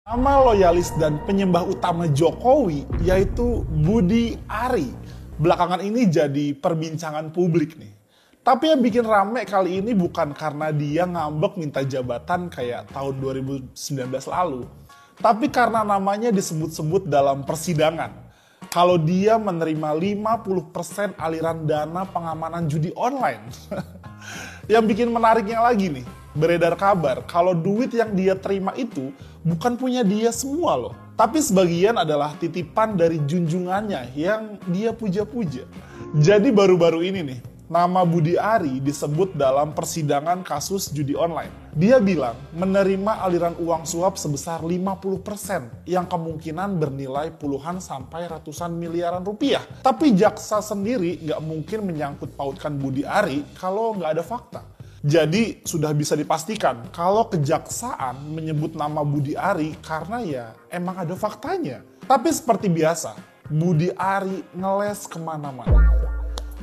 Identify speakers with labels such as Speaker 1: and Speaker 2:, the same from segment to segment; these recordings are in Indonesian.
Speaker 1: Nama loyalis dan penyembah utama Jokowi yaitu Budi Ari. Belakangan ini jadi perbincangan publik nih. Tapi yang bikin rame kali ini bukan karena dia ngambek minta jabatan kayak tahun 2019 lalu. Tapi karena namanya disebut-sebut dalam persidangan. Kalau dia menerima 50% aliran dana pengamanan judi online. Yang bikin menariknya lagi nih, beredar kabar kalau duit yang dia terima itu bukan punya dia semua loh. Tapi sebagian adalah titipan dari junjungannya yang dia puja-puja. Jadi baru-baru ini nih, nama Budi Ari disebut dalam persidangan kasus judi online. Dia bilang menerima aliran uang suap sebesar 50% yang kemungkinan bernilai puluhan sampai ratusan miliaran rupiah. Tapi jaksa sendiri nggak mungkin menyangkut pautkan Budi Ari kalau nggak ada fakta. Jadi sudah bisa dipastikan kalau kejaksaan menyebut nama Budi Ari karena ya emang ada faktanya. Tapi seperti biasa, Budi Ari ngeles kemana-mana.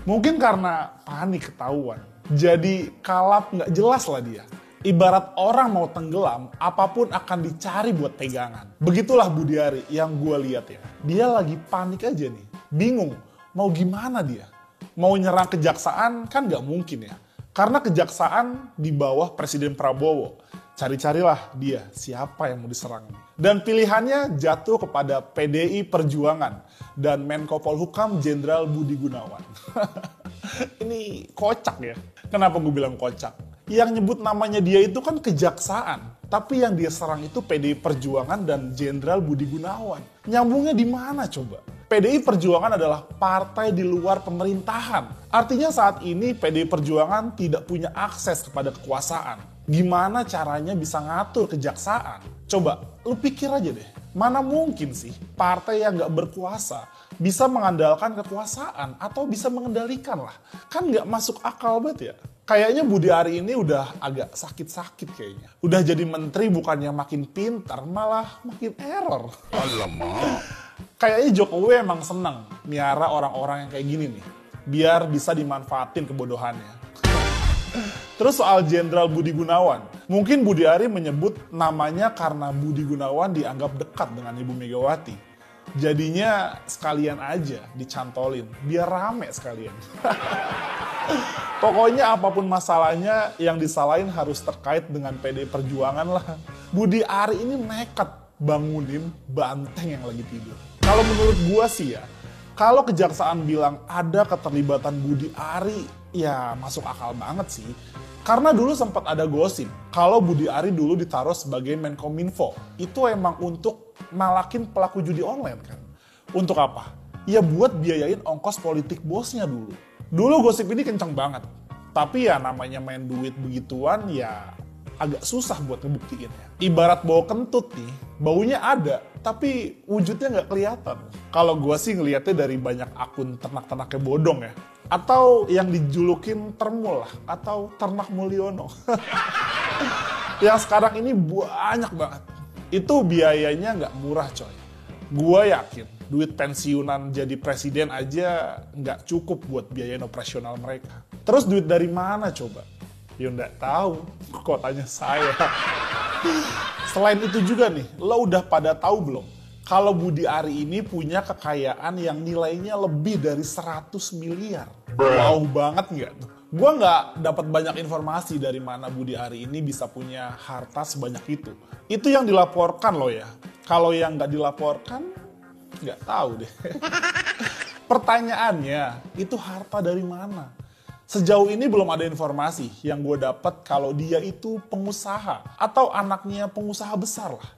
Speaker 1: Mungkin karena panik ketahuan. Jadi kalap nggak jelas lah dia. Ibarat orang mau tenggelam, apapun akan dicari buat pegangan. Begitulah Budi Ari yang gue lihat ya. Dia lagi panik aja nih. Bingung, mau gimana dia? Mau nyerang kejaksaan kan nggak mungkin ya. Karena kejaksaan di bawah Presiden Prabowo. Cari-carilah dia, siapa yang mau diserang. Dan pilihannya jatuh kepada PDI Perjuangan dan Menko Polhukam Jenderal Budi Gunawan. Ini kocak ya. Kenapa gue bilang kocak? Yang nyebut namanya dia itu kan kejaksaan. Tapi yang dia serang itu PDI Perjuangan dan Jenderal Budi Gunawan. Nyambungnya di mana coba? PDI Perjuangan adalah partai di luar pemerintahan. Artinya saat ini PDI Perjuangan tidak punya akses kepada kekuasaan. Gimana caranya bisa ngatur kejaksaan? Coba, lu pikir aja deh. Mana mungkin sih partai yang nggak berkuasa bisa mengandalkan kekuasaan atau bisa mengendalikan lah. Kan nggak masuk akal banget ya. Kayaknya Budi Ari ini udah agak sakit-sakit kayaknya. Udah jadi menteri bukannya makin pintar, malah makin error.
Speaker 2: Alamak.
Speaker 1: Kayaknya Jokowi emang seneng miara orang-orang yang kayak gini nih. Biar bisa dimanfaatin kebodohannya. Terus soal Jenderal Budi Gunawan. Mungkin Budi Ari menyebut namanya karena Budi Gunawan dianggap dekat dengan Ibu Megawati. Jadinya sekalian aja dicantolin, biar rame sekalian. Pokoknya apapun masalahnya yang disalahin harus terkait dengan PDI Perjuangan lah. Budi Ari ini nekat bangunin banteng yang lagi tidur. Kalau menurut gua sih ya, kalau kejaksaan bilang ada keterlibatan Budi Ari, ya masuk akal banget sih. Karena dulu sempat ada gosip kalau Budi Ari dulu ditaruh sebagai Menkominfo. Itu emang untuk malakin pelaku judi online kan. Untuk apa? Ya buat biayain ongkos politik bosnya dulu. Dulu gosip ini kenceng banget. Tapi ya namanya main duit begituan ya agak susah buat ngebuktiinnya. Ibarat bau kentut nih, baunya ada, tapi wujudnya nggak kelihatan. Kalau gue sih ngelihatnya dari banyak akun ternak-ternaknya bodong ya. Atau yang dijulukin termul lah, atau ternak Mulyono. Yang sekarang ini banyak banget. Itu biayanya nggak murah coy. Gue yakin duit pensiunan jadi presiden aja nggak cukup buat biayain operasional mereka. Terus duit dari mana coba? Ya nggak tahu, kok tanya saya. Selain itu juga nih, lo udah pada tahu belum? Kalau Budi Ari ini punya kekayaan yang nilainya lebih dari 100 miliar. Wow banget nggak tuh? Gue nggak dapat banyak informasi dari mana Budi Ari ini bisa punya harta sebanyak itu. Itu yang dilaporkan loh ya. Kalau yang nggak dilaporkan, nggak tahu deh. Pertanyaannya, itu harta dari mana? Sejauh ini belum ada informasi yang gue dapat kalau dia itu pengusaha atau anaknya pengusaha besar lah.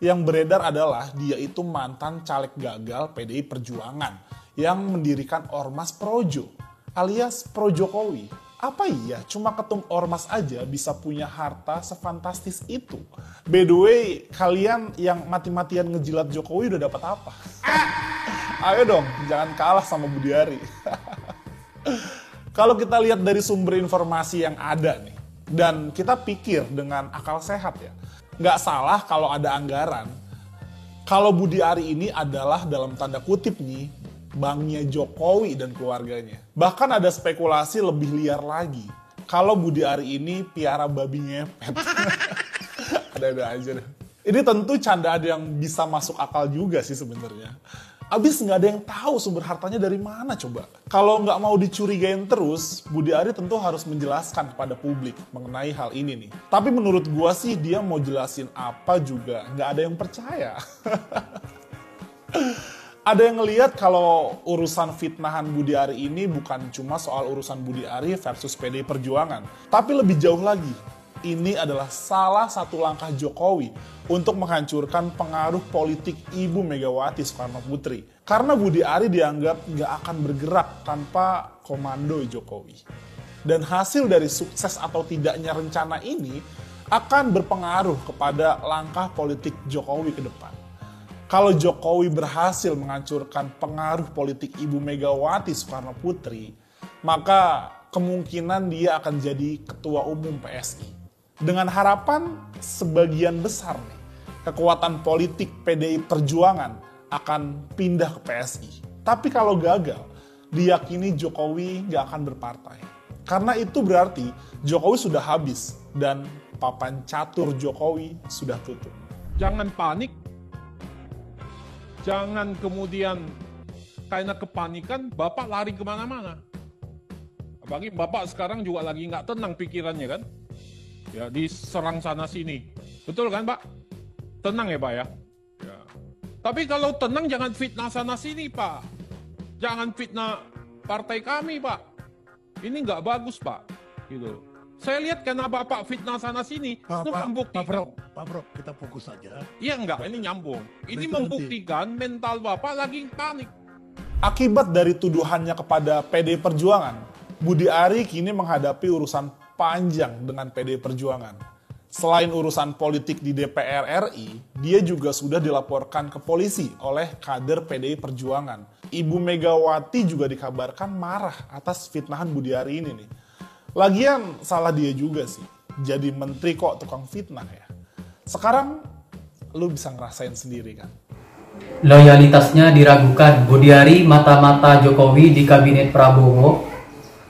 Speaker 1: Yang beredar adalah dia itu mantan caleg gagal PDI Perjuangan yang mendirikan Ormas Projo alias Pro Jokowi. Apa iya cuma ketum Ormas aja bisa punya harta sefantastis itu? By the way, kalian yang mati-matian ngejilat Jokowi udah dapat apa? Ayo dong, jangan kalah sama Budi Ari. Kalau kita lihat dari sumber informasi yang ada nih, dan kita pikir dengan akal sehat ya, nggak salah kalau ada anggaran. Kalau Budi Ari ini adalah dalam tanda kutip nih, banknya Jokowi dan keluarganya. Bahkan ada spekulasi lebih liar lagi. Kalau Budi Ari ini piara babi ngepet. Ada-ada aja deh. Ini tentu candaan yang bisa masuk akal juga sih sebenarnya. Abis nggak ada yang tahu sumber hartanya dari mana coba. Kalau nggak mau dicurigain terus, Budi Ari tentu harus menjelaskan kepada publik mengenai hal ini nih. Tapi menurut gua sih dia mau jelasin apa juga nggak ada yang percaya. Ada yang ngelihat kalau urusan fitnahan Budi Ari ini bukan cuma soal urusan Budi Ari versus PDI Perjuangan, tapi lebih jauh lagi. Ini adalah salah satu langkah Jokowi untuk menghancurkan pengaruh politik Ibu Megawati Soekarno Putri. Karena Budi Ari dianggap nggak akan bergerak tanpa komando Jokowi. Dan hasil dari sukses atau tidaknya rencana ini akan berpengaruh kepada langkah politik Jokowi ke depan. Kalau Jokowi berhasil menghancurkan pengaruh politik Ibu Megawati Soekarno Putri, maka kemungkinan dia akan jadi ketua umum PSI. Dengan harapan sebagian besar nih, kekuatan politik PDI Perjuangan akan pindah ke PSI. Tapi kalau gagal, diyakini Jokowi nggak akan berpartai. Karena itu berarti Jokowi sudah habis dan papan catur Jokowi sudah tutup.
Speaker 2: Jangan panik, jangan kemudian karena kepanikan Bapak lari kemana-mana. Apalagi Bapak sekarang juga lagi nggak tenang pikirannya kan. Ya, diserang sana sini. Betul kan, Pak? Tenang ya, Pak ya? Ya. Tapi kalau tenang jangan fitnah sana sini, Pak. Jangan fitnah partai kami, Pak. Ini nggak bagus, Pak. Gitu. Saya lihat karena Bapak fitnah sana sini, itu membuktikan.
Speaker 3: Pak Bro, kita fokus saja.
Speaker 2: Iya enggak, ini nyambung. Ini membuktikan mental Bapak lagi panik.
Speaker 1: Akibat dari tuduhannya kepada PDI Perjuangan, Budi Ari kini menghadapi urusan panjang dengan PDI Perjuangan. Selain urusan politik di DPR RI, dia juga sudah dilaporkan ke polisi oleh kader PDI Perjuangan. Ibu Megawati juga dikabarkan marah atas fitnahan Budi Ari ini nih. Lagian salah dia juga sih, jadi menteri kok tukang fitnah ya. Sekarang lu bisa ngerasain sendiri kan.
Speaker 4: Loyalitasnya diragukan, Budi Ari mata-mata Jokowi di kabinet Prabowo.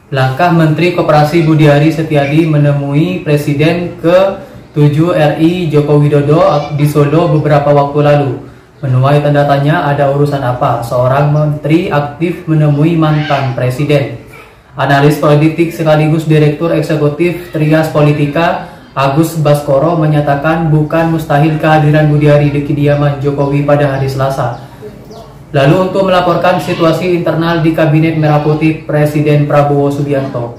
Speaker 4: Langkah Menteri Koperasi Budi Ari Setiadi menemui Presiden ke-7 RI Joko Widodo di Solo beberapa waktu lalu. Menuai tanda tanya ada urusan apa seorang menteri aktif menemui mantan presiden. Analis politik sekaligus Direktur Eksekutif Trias Politika Agus Baskoro menyatakan bukan mustahil kehadiran Budi Ari di kediaman Jokowi pada hari Selasa. Lalu untuk melaporkan situasi internal di Kabinet Merah Putih Presiden Prabowo Subianto.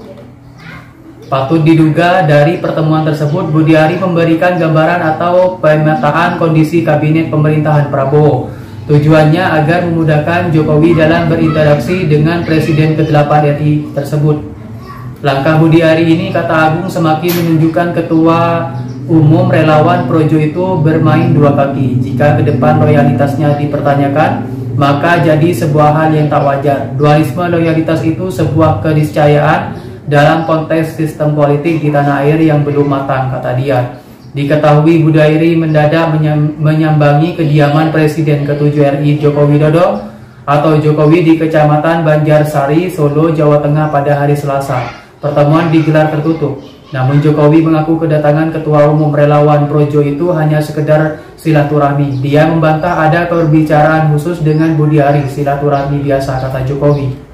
Speaker 4: Patut diduga dari pertemuan tersebut Budi Ari memberikan gambaran atau pemetaan kondisi Kabinet Pemerintahan Prabowo. Tujuannya agar memudahkan Jokowi dalam berinteraksi dengan Presiden ke-8 RI tersebut. Langkah Budi Ari ini, kata Agung, semakin menunjukkan Ketua Umum Relawan Projo itu bermain dua kaki. Jika ke depan loyalitasnya dipertanyakan, maka jadi sebuah hal yang tak wajar. Dualisme loyalitas itu sebuah keniscayaan dalam konteks sistem politik di tanah air yang belum matang, kata dia. Diketahui Budi Ari mendadak menyambangi kediaman Presiden ke-7 RI Joko Widodo atau Jokowi di Kecamatan Banjarsari, Solo, Jawa Tengah pada hari Selasa. Pertemuan digelar tertutup. Namun Jokowi mengaku kedatangan Ketua Umum Relawan Projo itu hanya sekedar silaturahmi. Dia membantah ada perbicaraan khusus dengan Budi Ari, silaturahmi biasa, kata Jokowi.